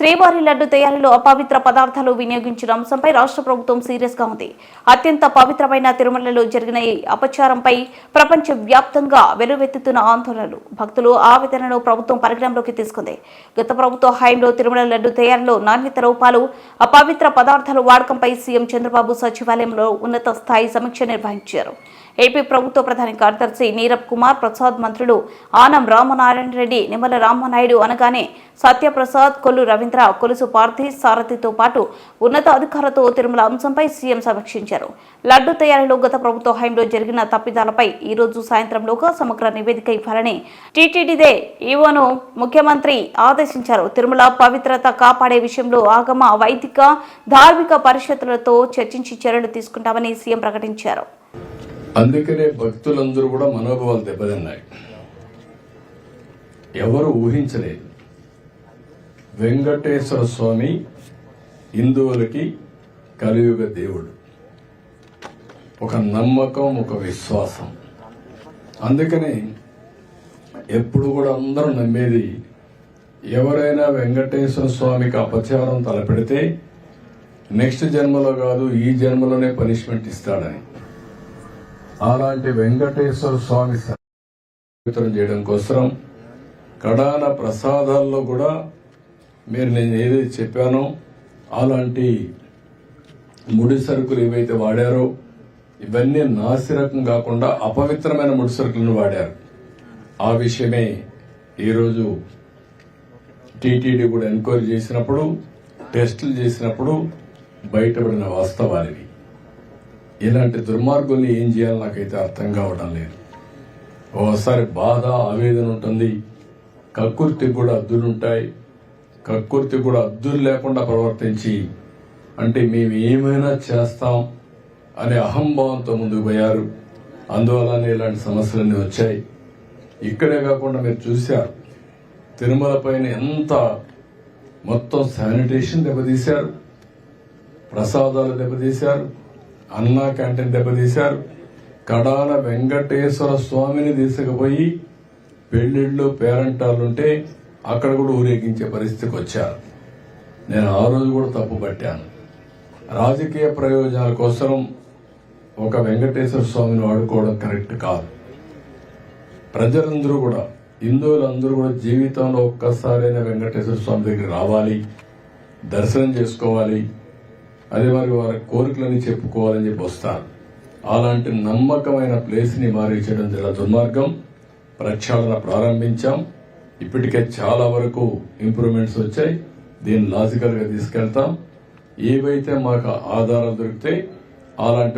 శ్రీవారి లడ్డు తయారీలో అపవిత్ర పదార్థాలు వినియోగించిన అంశంపై రాష్ట్ర ప్రభుత్వం సీరియస్ గా ఉంది. అత్యంత పవిత్రమైన తిరుమలలో జరిగిన ఈ అపచారంపై ప్రపంచ వ్యాప్తంగా వెలువెత్తుతున్న ఆందోళనలు, భక్తులు ఆవేదనను ప్రభుత్వం పరిగణలోకి తీసుకుంది. గత ప్రభుత్వ హయాంలో తిరుమల లడ్డు తయారీలో నాణ్యత లోపాలు, అపవిత్ర పదార్థాల వాడకంపై సీఎం చంద్రబాబు సచివాలయంలో ఉన్నత స్థాయి సమీక్ష నిర్వహించారు. ఏపీ ప్రభుత్వ ప్రధాన కార్యదర్శి నీరబ్ కుమార్ ప్రసాద్, మంత్రులు ఆనం రామనారాయణ రెడ్డి, నిమ్మల రామనాయుడు అనగానే సత్యప్రసాద్, కొల్లు రవీంద్ర, కొలుసు పార్థి సారథితో పాటు ఉన్నత అధికారులతో తిరుమల అంశంపై సీఎం సమీక్షించారు. లడ్డు తయారీలో గత ప్రభుత్వ హయాంలో జరిగిన తప్పిదాలపై ఈ రోజు సాయంత్రంలోగా సమగ్ర నివేదిక ఇవ్వాలని టీటీడీదే ఈవోను ముఖ్యమంత్రి ఆదేశించారు. తిరుమల పవిత్రత కాపాడే విషయంలో ఆగమ, వైదిక, ధార్మిక పరిషత్తులతో చర్చించి చర్యలు తీసుకుంటామని సీఎం ప్రకటించారు. అందుకనే భక్తులందరూ కూడా మనోభావాలు దెబ్బతిన్నాయి. ఎవరు ఊహించలేదు వెంకటేశ్వర స్వామి హిందువులకి కలియుగ దేవుడు, ఒక నమ్మకం, ఒక విశ్వాసం. అందుకని ఎప్పుడు కూడా అందరూ నమ్మేది, ఎవరైనా వెంకటేశ్వర స్వామికి అపచారం తలపెడితే నెక్స్ట్ జన్మలో కాదు ఈ జన్మలోనే పనిష్మెంట్ ఇస్తాడని. అలాంటి వెంకటేశ్వర స్వామి పవిత్రం చేయడం కోసం కడాన ప్రసాదాల్లో కూడా మీరు నేను ఏదైతే చెప్పానో అలాంటి ముడి సరుకులు ఏవైతే వాడారో ఇవన్నీ నాసిరకం కాకుండా అపవిత్రమైన ముడి సరుకులను వాడారు. ఆ విషయమే ఈరోజు టీటీడీ కూడా ఎంక్వైరీ చేసినప్పుడు, టెస్టులు చేసినప్పుడు బయటపడిన వాస్తవానివి. ఇలాంటి దుర్మార్గుల్ని ఏం చేయాలో నాకైతే అర్థం కావడం లేదు. ఓసారి బాధ, ఆవేదన ఉంటుంది. కక్కుర్తికి కూడా అద్దులుంటాయి. కక్కుర్తి కూడా అద్దులు లేకుండా ప్రవర్తించి అంటే మేము ఏమైనా చేస్తాం అనే అహంభావంతో ముందుకు పోయారు. అందువల్లనే ఇలాంటి సమస్యలన్నీ వచ్చాయి. ఇక్కడే కాకుండా మీరు చూశారు, తిరుమల పైన ఎంత మొత్తం శానిటేషన్ దెబ్బతీశారు, ప్రసాదాలు దెబ్బతీశారు, అన్నా క్యాంటీన్ దెబ్బతీశారు. కడాన వెంకటేశ్వర స్వామిని తీసుకుపోయి పెళ్లిళ్ళు, పేరంటాలుంటే అక్కడ కూడా ఊరేగించే పరిస్థితికి వచ్చారు. నేను ఆ రోజు కూడా తప్పు పట్టాను. రాజకీయ ప్రయోజనాల కోసం ఒక వెంకటేశ్వర స్వామిని వాడుకోవడం కరెక్ట్ కాదు. ప్రజలందరూ కూడా, హిందువులందరూ కూడా జీవితంలో ఒక్కసారైనా వెంకటేశ్వర స్వామి దగ్గర రావాలి, దర్శనం చేసుకోవాలి, అదే మరి వారి కోరికలని చెప్పుకోవాలని చెప్పి వస్తారు. అలాంటి నమ్మకమైన ప్లేస్ ని మారించడం చాలా దుర్మార్గం. ప్రక్షాళన ప్రారంభించాం. ఇప్పటికే చాలా వరకు ఇంప్రూవ్మెంట్స్ వచ్చాయి. దీన్ని లాజికల్ గా తీసుకెళ్తాం. ఏవైతే మాకు ఆధారాలు దొరికితే అలాంటి